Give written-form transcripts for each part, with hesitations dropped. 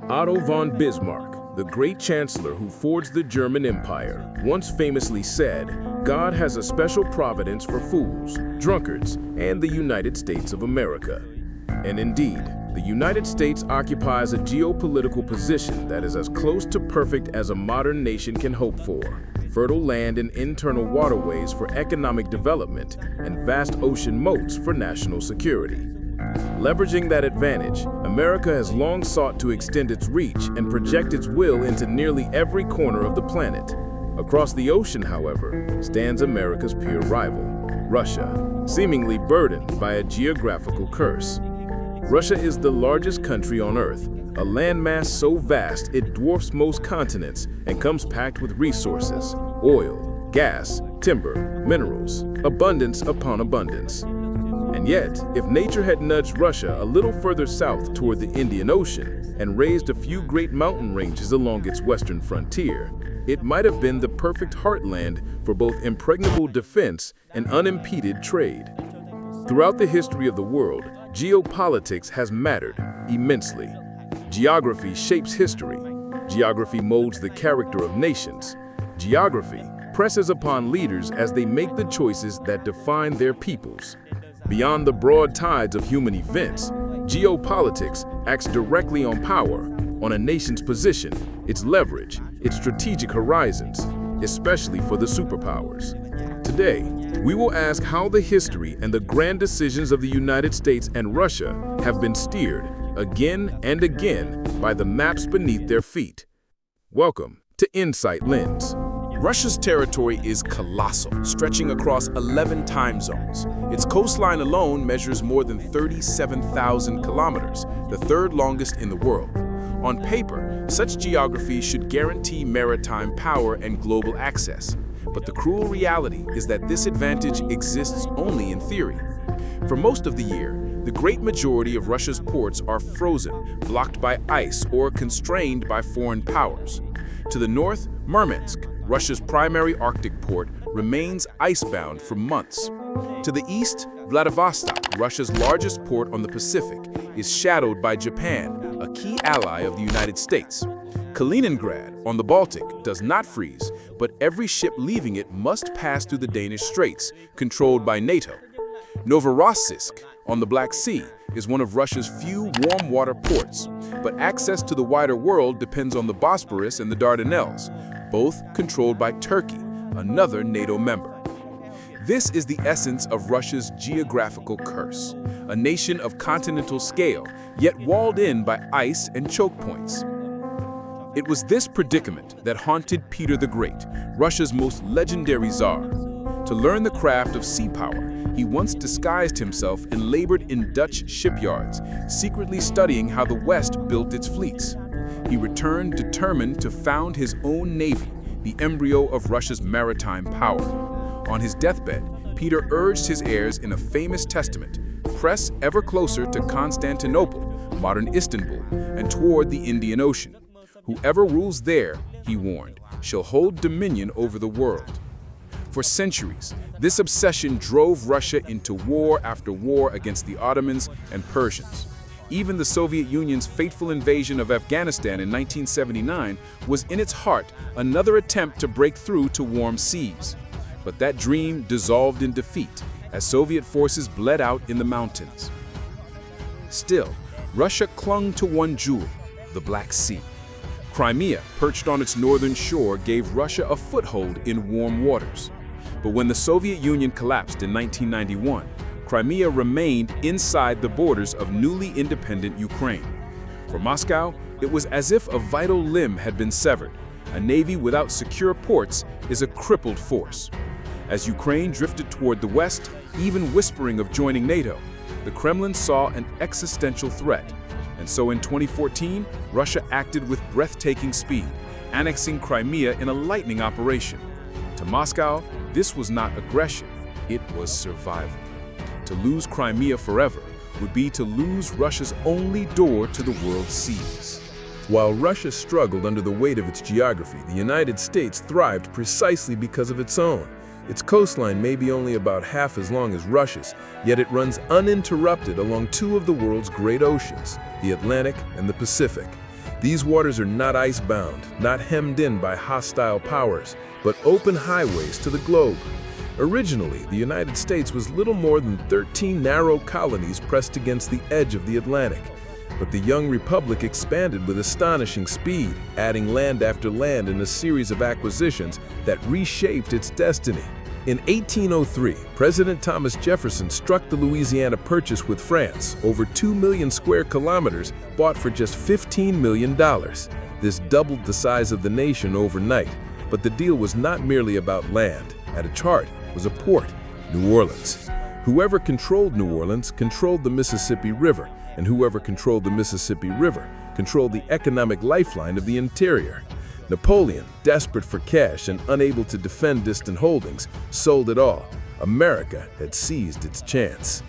Otto von Bismarck, the great chancellor who forged the German Empire, once famously said, "God has a special providence for fools, drunkards, and the United States of America." And indeed, the United States occupies a geopolitical position that is as close to perfect as a modern nation can hope for. Fertile land and internal waterways for economic development, and vast ocean moats for national security. Leveraging that advantage, America has long sought to extend its reach and project its will into nearly every corner of the planet. Across the ocean, however, stands America's peer rival, Russia, seemingly burdened by a geographical curse. Russia is the largest country on Earth, a landmass so vast it dwarfs most continents and comes packed with resources: oil, gas, timber, minerals, abundance upon abundance. And yet, if nature had nudged Russia a little further south toward the Indian Ocean and raised a few great mountain ranges along its western frontier, it might have been the perfect heartland for both impregnable defense and unimpeded trade. Throughout the history of the world, geopolitics has mattered immensely. Geography shapes history. Geography molds the character of nations. Geography presses upon leaders as they make the choices that define their peoples. Beyond the broad tides of human events, geopolitics acts directly on power, on a nation's position, its leverage, its strategic horizons, especially for the superpowers. Today, we will ask how the history and the grand decisions of the United States and Russia have been steered, again and again, by the maps beneath their feet. Welcome to Insight Lens. Russia's territory is colossal, stretching across 11 time zones. Its coastline alone measures more than 37,000 kilometers, the third longest in the world. On paper, such geography should guarantee maritime power and global access. But the cruel reality is that this advantage exists only in theory. For most of the year, the great majority of Russia's ports are frozen, blocked by ice, or constrained by foreign powers. To the north, Murmansk, Russia's primary Arctic port, remains icebound for months. To the east, Vladivostok, Russia's largest port on the Pacific, is shadowed by Japan, a key ally of the United States. Kaliningrad, on the Baltic, does not freeze, but every ship leaving it must pass through the Danish Straits, controlled by NATO. Novorossiysk, on the Black Sea, is one of Russia's few warm water ports, but access to the wider world depends on the Bosporus and the Dardanelles, both controlled by Turkey, another NATO member. This is the essence of Russia's geographical curse, a nation of continental scale, yet walled in by ice and choke points. It was this predicament that haunted Peter the Great, Russia's most legendary czar. To learn the craft of sea power, he once disguised himself and labored in Dutch shipyards, secretly studying how the West built its fleets. He returned determined to found his own navy, the embryo of Russia's maritime power. On his deathbed, Peter urged his heirs in a famous testament, press ever closer to Constantinople, modern Istanbul, and toward the Indian Ocean. Whoever rules there, he warned, shall hold dominion over the world. For centuries, this obsession drove Russia into war after war against the Ottomans and Persians. Even the Soviet Union's fateful invasion of Afghanistan in 1979 was in its heart another attempt to break through to warm seas. But that dream dissolved in defeat as Soviet forces bled out in the mountains. Still, Russia clung to one jewel, the Black Sea. Crimea, perched on its northern shore, gave Russia a foothold in warm waters. But when the Soviet Union collapsed in 1991, Crimea remained inside the borders of newly independent Ukraine. For Moscow, it was as if a vital limb had been severed. A navy without secure ports is a crippled force. As Ukraine drifted toward the west, even whispering of joining NATO, the Kremlin saw an existential threat. And so in 2014, Russia acted with breathtaking speed, annexing Crimea in a lightning operation. To Moscow, this was not aggression, it was survival. To lose Crimea forever would be to lose Russia's only door to the world's seas. While Russia struggled under the weight of its geography, the United States thrived precisely because of its own. Its coastline may be only about half as long as Russia's, yet it runs uninterrupted along two of the world's great oceans, the Atlantic and the Pacific. These waters are not ice-bound, not hemmed in by hostile powers, but open highways to the globe. Originally, the United States was little more than 13 narrow colonies pressed against the edge of the Atlantic. But the young republic expanded with astonishing speed, adding land after land in a series of acquisitions that reshaped its destiny. In 1803, President Thomas Jefferson struck the Louisiana Purchase with France, over 2 million square kilometers, bought for just $15 million. This doubled the size of the nation overnight, but the deal was not merely about land. At its heart was a port, New Orleans. Whoever controlled New Orleans controlled the Mississippi River, and whoever controlled the Mississippi River controlled the economic lifeline of the interior. Napoleon, desperate for cash and unable to defend distant holdings, sold it all. America had seized its chance.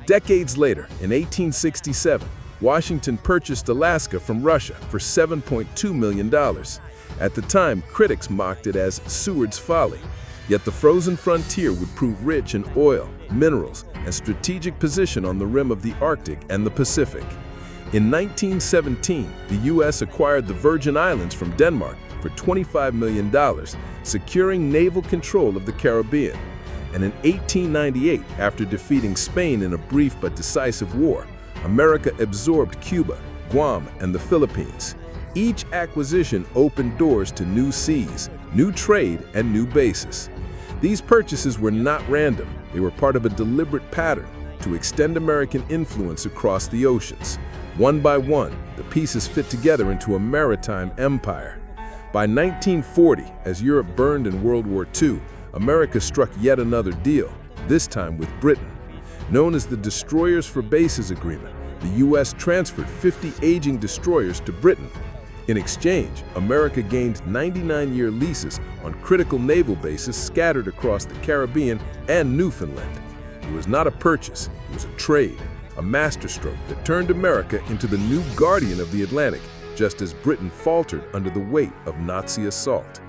Decades later, in 1867, Washington purchased Alaska from Russia for $7.2 million. At the time, critics mocked it as Seward's folly. Yet the frozen frontier would prove rich in oil, minerals, and strategic position on the rim of the Arctic and the Pacific. In 1917, the U.S. acquired the Virgin Islands from Denmark for $25 million, securing naval control of the Caribbean. And in 1898, after defeating Spain in a brief but decisive war, America absorbed Cuba, Guam, and the Philippines. Each acquisition opened doors to new seas, new trade, and new bases. These purchases were not random. They were part of a deliberate pattern to extend American influence across the oceans. One by one, the pieces fit together into a maritime empire. By 1940, as Europe burned in World War II, America struck yet another deal, this time with Britain. Known as the Destroyers for Bases Agreement, the U.S. transferred 50 aging destroyers to Britain. In exchange, America gained 99-year leases on critical naval bases scattered across the Caribbean and Newfoundland. It was not a purchase, it was a trade, a masterstroke that turned America into the new guardian of the Atlantic, just as Britain faltered under the weight of Nazi assault.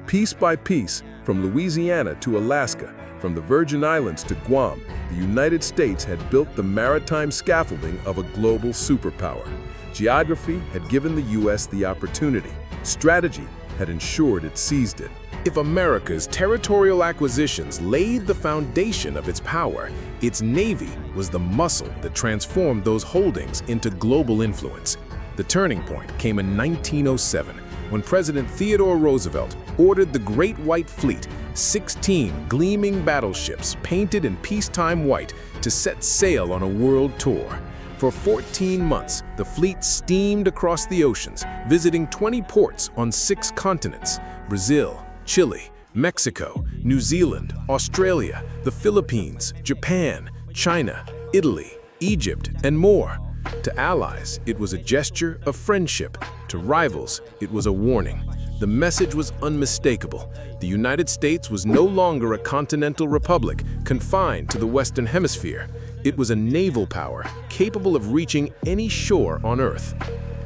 Piece by piece, from Louisiana to Alaska, from the Virgin Islands to Guam, the United States had built the maritime scaffolding of a global superpower. Geography had given the U.S. the opportunity. Strategy had ensured it seized it. If America's territorial acquisitions laid the foundation of its power, its navy was the muscle that transformed those holdings into global influence. The turning point came in 1907, when President Theodore Roosevelt ordered the Great White Fleet, 16 gleaming battleships painted in peacetime white, to set sail on a world tour. For 14 months, the fleet steamed across the oceans, visiting 20 ports on 6 continents: Brazil, Chile, Mexico, New Zealand, Australia, the Philippines, Japan, China, Italy, Egypt, and more. To allies, it was a gesture of friendship. To rivals, it was a warning. The message was unmistakable. The United States was no longer a continental republic confined to the Western Hemisphere. It was a naval power capable of reaching any shore on Earth.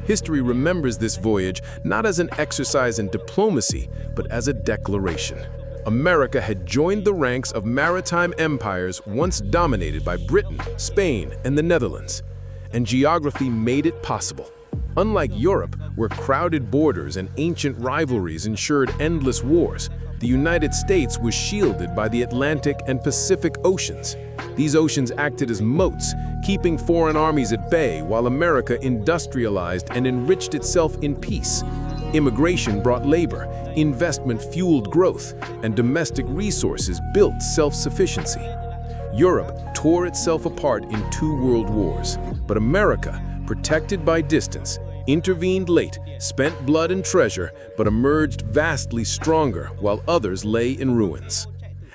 History remembers this voyage not as an exercise in diplomacy, but as a declaration. America had joined the ranks of maritime empires once dominated by Britain, Spain, and the Netherlands. And geography made it possible. Unlike Europe, where crowded borders and ancient rivalries ensured endless wars, the United States was shielded by the Atlantic and Pacific Oceans. These oceans acted as moats, keeping foreign armies at bay while America industrialized and enriched itself in peace. Immigration brought labor, investment fueled growth, and domestic resources built self-sufficiency. Europe tore itself apart in 2 world wars, but America, protected by distance, intervened late, spent blood and treasure, but emerged vastly stronger while others lay in ruins.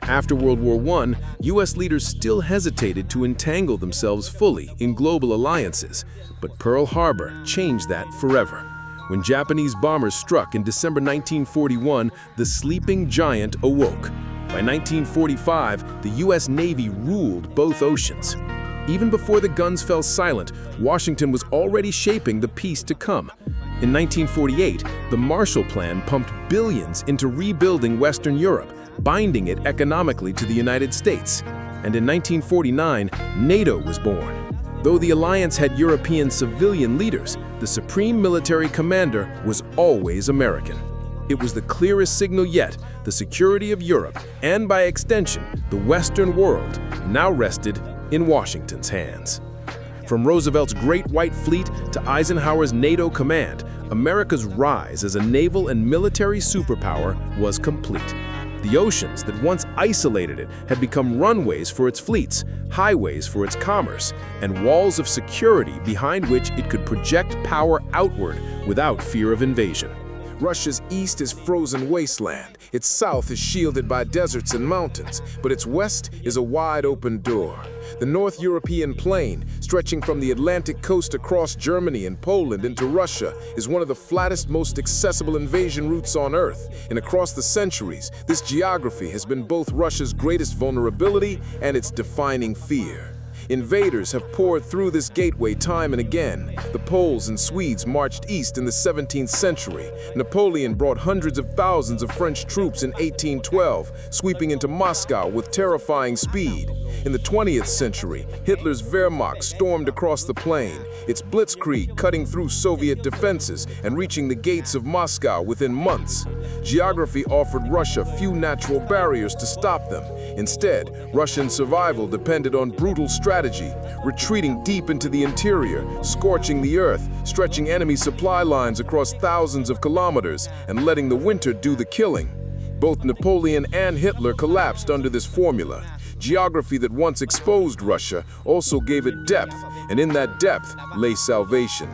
After World War I, U.S. leaders still hesitated to entangle themselves fully in global alliances, but Pearl Harbor changed that forever. When Japanese bombers struck in December 1941, the sleeping giant awoke. By 1945, the U.S. Navy ruled both oceans. Even before the guns fell silent, Washington was already shaping the peace to come. In 1948, the Marshall Plan pumped billions into rebuilding Western Europe, binding it economically to the United States. And in 1949, NATO was born. Though the alliance had European civilian leaders, the supreme military commander was always American. It was the clearest signal yet. The security of Europe, and by extension, the Western world, now rested in Washington's hands. From Roosevelt's Great White Fleet to Eisenhower's NATO command, America's rise as a naval and military superpower was complete. The oceans that once isolated it had become runways for its fleets, highways for its commerce, and walls of security behind which it could project power outward without fear of invasion. Russia's east is frozen wasteland, its south is shielded by deserts and mountains, but its west is a wide open door. The North European plain, stretching from the Atlantic coast across Germany and Poland into Russia, is one of the flattest, most accessible invasion routes on Earth. And across the centuries, this geography has been both Russia's greatest vulnerability and its defining fear. Invaders have poured through this gateway time and again. The Poles and Swedes marched east in the 17th century. Napoleon brought hundreds of thousands of French troops in 1812, sweeping into Moscow with terrifying speed. In the 20th century, Hitler's Wehrmacht stormed across the plain, its blitzkrieg cutting through Soviet defenses and reaching the gates of Moscow within months. Geography offered Russia few natural barriers to stop them. Instead, Russian survival depended on brutal strategy, retreating deep into the interior, scorching the earth, stretching enemy supply lines across thousands of kilometers, and letting the winter do the killing. Both Napoleon and Hitler collapsed under this formula. Geography that once exposed Russia also gave it depth, and in that depth lay salvation.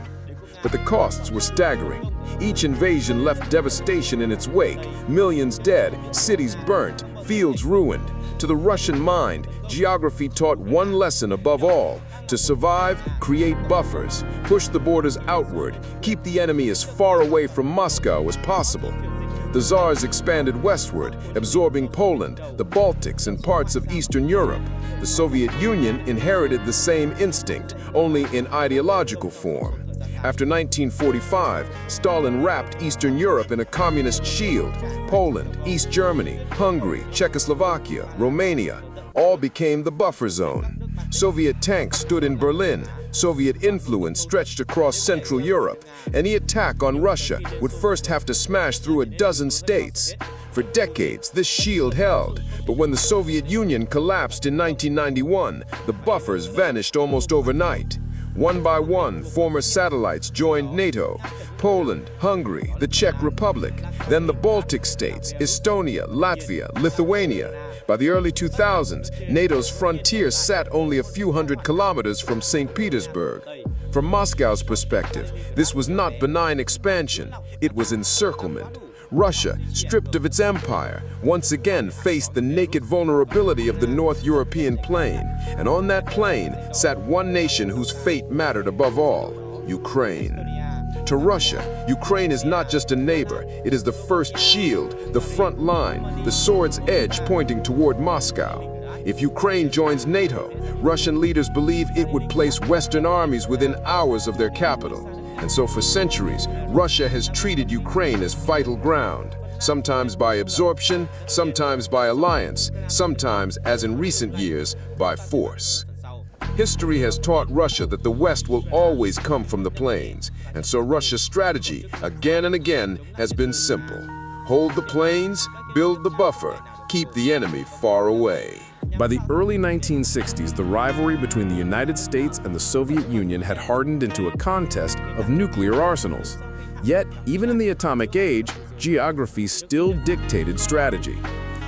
But the costs were staggering. Each invasion left devastation in its wake, millions dead, cities burnt, fields ruined. To the Russian mind, geography taught one lesson above all: to survive, create buffers, push the borders outward, keep the enemy as far away from Moscow as possible. The Tsars expanded westward, absorbing Poland, the Baltics, and parts of Eastern Europe. The Soviet Union inherited the same instinct, only in ideological form. After 1945, Stalin wrapped Eastern Europe in a communist shield. Poland, East Germany, Hungary, Czechoslovakia, Romania all became the buffer zone. Soviet tanks stood in Berlin. Soviet influence stretched across Central Europe. Any attack on Russia would first have to smash through a dozen states. For decades, this shield held, but when the Soviet Union collapsed in 1991, the buffers vanished almost overnight. One by one, former satellites joined NATO: Poland, Hungary, the Czech Republic, then the Baltic states, Estonia, Latvia, Lithuania. By the early 2000s, NATO's frontier sat only a few hundred kilometers from St. Petersburg. From Moscow's perspective, this was not benign expansion, it was encirclement. Russia, stripped of its empire, once again faced the naked vulnerability of the North European plain. And on that plain sat one nation whose fate mattered above all: Ukraine. To Russia, Ukraine is not just a neighbor, it is the first shield, the front line, the sword's edge pointing toward Moscow. If Ukraine joins NATO, Russian leaders believe it would place Western armies within hours of their capital. And so for centuries, Russia has treated Ukraine as vital ground, sometimes by absorption, sometimes by alliance, sometimes, as in recent years, by force. History has taught Russia that the West will always come from the plains, and so Russia's strategy, again and again, has been simple: hold the plains, build the buffer, keep the enemy far away. By the early 1960s, the rivalry between the United States and the Soviet Union had hardened into a contest of nuclear arsenals. Yet, even in the atomic age, geography still dictated strategy.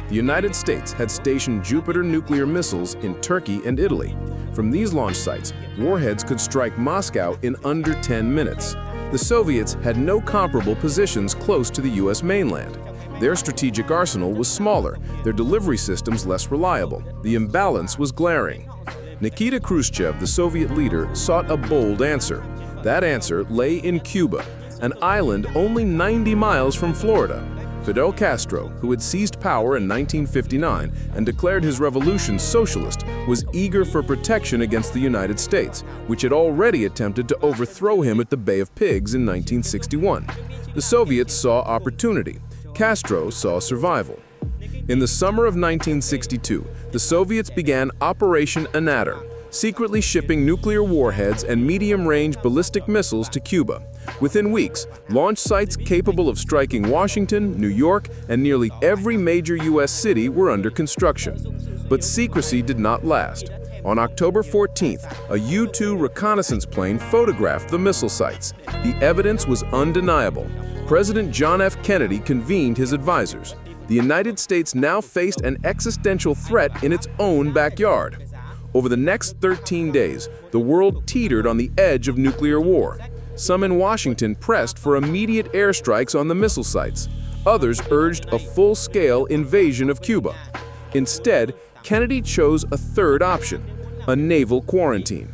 The United States had stationed Jupiter nuclear missiles in Turkey and Italy. From these launch sites, warheads could strike Moscow in under 10 minutes. The Soviets had no comparable positions close to the US mainland. Their strategic arsenal was smaller, their delivery systems less reliable. The imbalance was glaring. Nikita Khrushchev, the Soviet leader, sought a bold answer. That answer lay in Cuba, an island only 90 miles from Florida. Fidel Castro, who had seized power in 1959 and declared his revolution socialist, was eager for protection against the United States, which had already attempted to overthrow him at the Bay of Pigs in 1961. The Soviets saw opportunity. Castro saw survival. In the summer of 1962, the Soviets began Operation Anadyr. secretly shipping nuclear warheads and medium-range ballistic missiles to Cuba. Within weeks, launch sites capable of striking Washington, New York, and nearly every major U.S. city were under construction. But secrecy did not last. On October 14th, a U-2 reconnaissance plane photographed the missile sites. The evidence was undeniable. President John F. Kennedy convened his advisors. The United States now faced an existential threat in its own backyard. Over the next 13 days, the world teetered on the edge of nuclear war. Some in Washington pressed for immediate airstrikes on the missile sites. Others urged a full-scale invasion of Cuba. Instead, Kennedy chose a third option: a naval quarantine.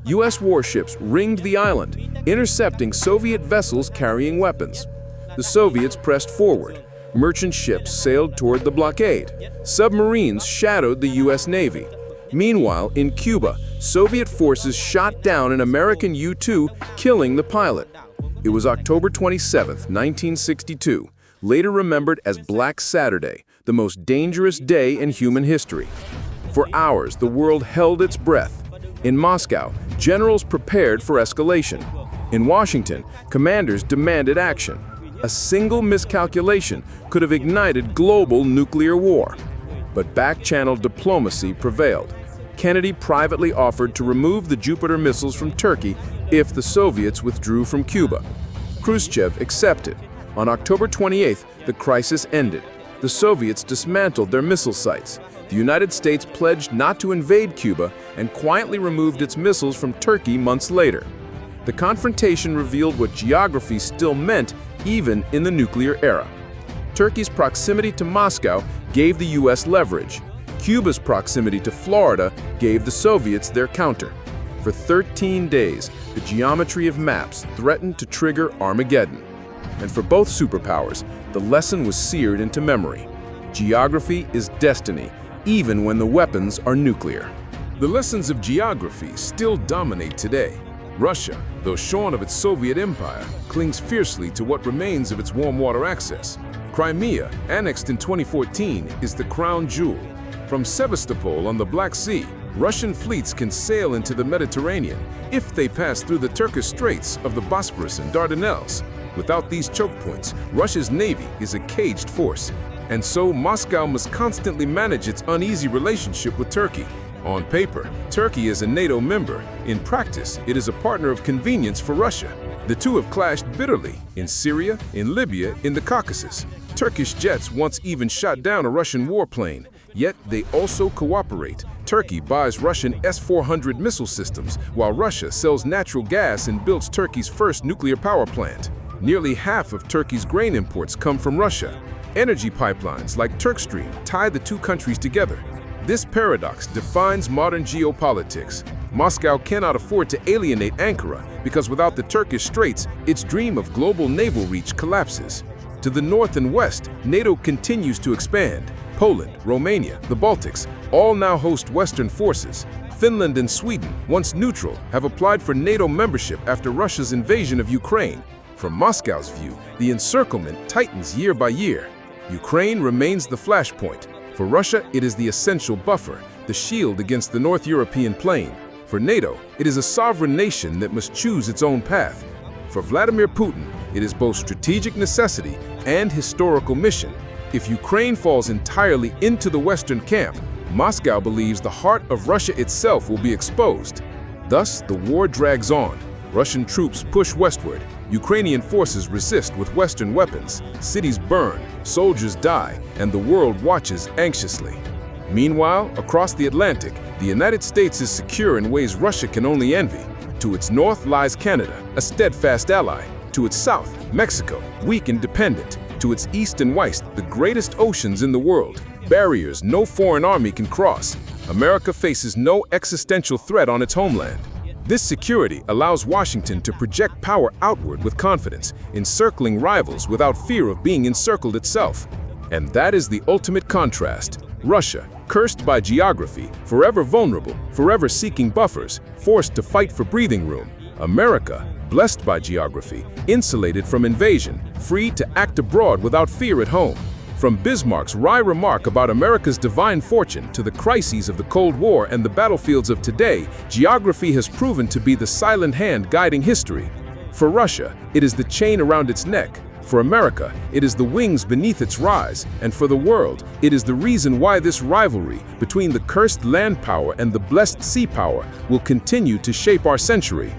U.S. warships ringed the island, intercepting Soviet vessels carrying weapons. The Soviets pressed forward. Merchant ships sailed toward the blockade. Submarines shadowed the U.S. Navy. Meanwhile, in Cuba, Soviet forces shot down an American U-2, killing the pilot. It was October 27, 1962, later remembered as Black Saturday, the most dangerous day in human history. For hours, the world held its breath. In Moscow, generals prepared for escalation. In Washington, commanders demanded action. A single miscalculation could have ignited global nuclear war. But back-channel diplomacy prevailed. Kennedy privately offered to remove the Jupiter missiles from Turkey if the Soviets withdrew from Cuba. Khrushchev accepted. On October 28th, the crisis ended. The Soviets dismantled their missile sites. The United States pledged not to invade Cuba and quietly removed its missiles from Turkey months later. The confrontation revealed what geography still meant even in the nuclear era. Turkey's proximity to Moscow gave the U.S. leverage. Cuba's proximity to Florida gave the Soviets their counter. For 13 days, the geometry of maps threatened to trigger Armageddon. And for both superpowers, the lesson was seared into memory. Geography is destiny, even when the weapons are nuclear. The lessons of geography still dominate today. Russia, though shorn of its Soviet empire, clings fiercely to what remains of its warm water access. Crimea, annexed in 2014, is the crown jewel. From Sevastopol on the Black Sea, Russian fleets can sail into the Mediterranean if they pass through the Turkish straits of the Bosporus and Dardanelles. Without these choke points, Russia's navy is a caged force. And so Moscow must constantly manage its uneasy relationship with Turkey. On paper, Turkey is a NATO member. In practice, it is a partner of convenience for Russia. The two have clashed bitterly in Syria, in Libya, in the Caucasus. Turkish jets once even shot down a Russian warplane, yet they also cooperate. Turkey buys Russian S-400 missile systems, while Russia sells natural gas and builds Turkey's first nuclear power plant. Nearly half of Turkey's grain imports come from Russia. Energy pipelines like Turkstream tie the two countries together. This paradox defines modern geopolitics. Moscow cannot afford to alienate Ankara because without the Turkish straits, its dream of global naval reach collapses. To the north and west, NATO continues to expand. Poland, Romania, the Baltics all now host Western forces. Finland and Sweden, once neutral, have applied for NATO membership after Russia's invasion of Ukraine. From Moscow's view, the encirclement tightens year by year. Ukraine remains the flashpoint. For Russia, it is the essential buffer, the shield against the North European plain. For NATO, it is a sovereign nation that must choose its own path. For Vladimir Putin, it is both strategic necessity and historical mission. If Ukraine falls entirely into the Western camp, Moscow believes the heart of Russia itself will be exposed. Thus, the war drags on. Russian troops push westward. Ukrainian forces resist with Western weapons. Cities burn, soldiers die, and the world watches anxiously. Meanwhile, across the Atlantic, the United States is secure in ways Russia can only envy. To its north lies Canada, a steadfast ally. To its south, Mexico, weak and dependent. To its east and west, the greatest oceans in the world. Barriers no foreign army can cross. America faces no existential threat on its homeland. This security allows Washington to project power outward with confidence, encircling rivals without fear of being encircled itself. And that is the ultimate contrast. Russia, cursed by geography, forever vulnerable, forever seeking buffers, forced to fight for breathing room. America, blessed by geography, insulated from invasion, free to act abroad without fear at home. From Bismarck's wry remark about America's divine fortune to the crises of the Cold War and the battlefields of today, geography has proven to be the silent hand guiding history. For Russia, it is the chain around its neck. For America, it is the wings beneath its rise. And for the world, it is the reason why this rivalry between the cursed land power and the blessed sea power will continue to shape our century.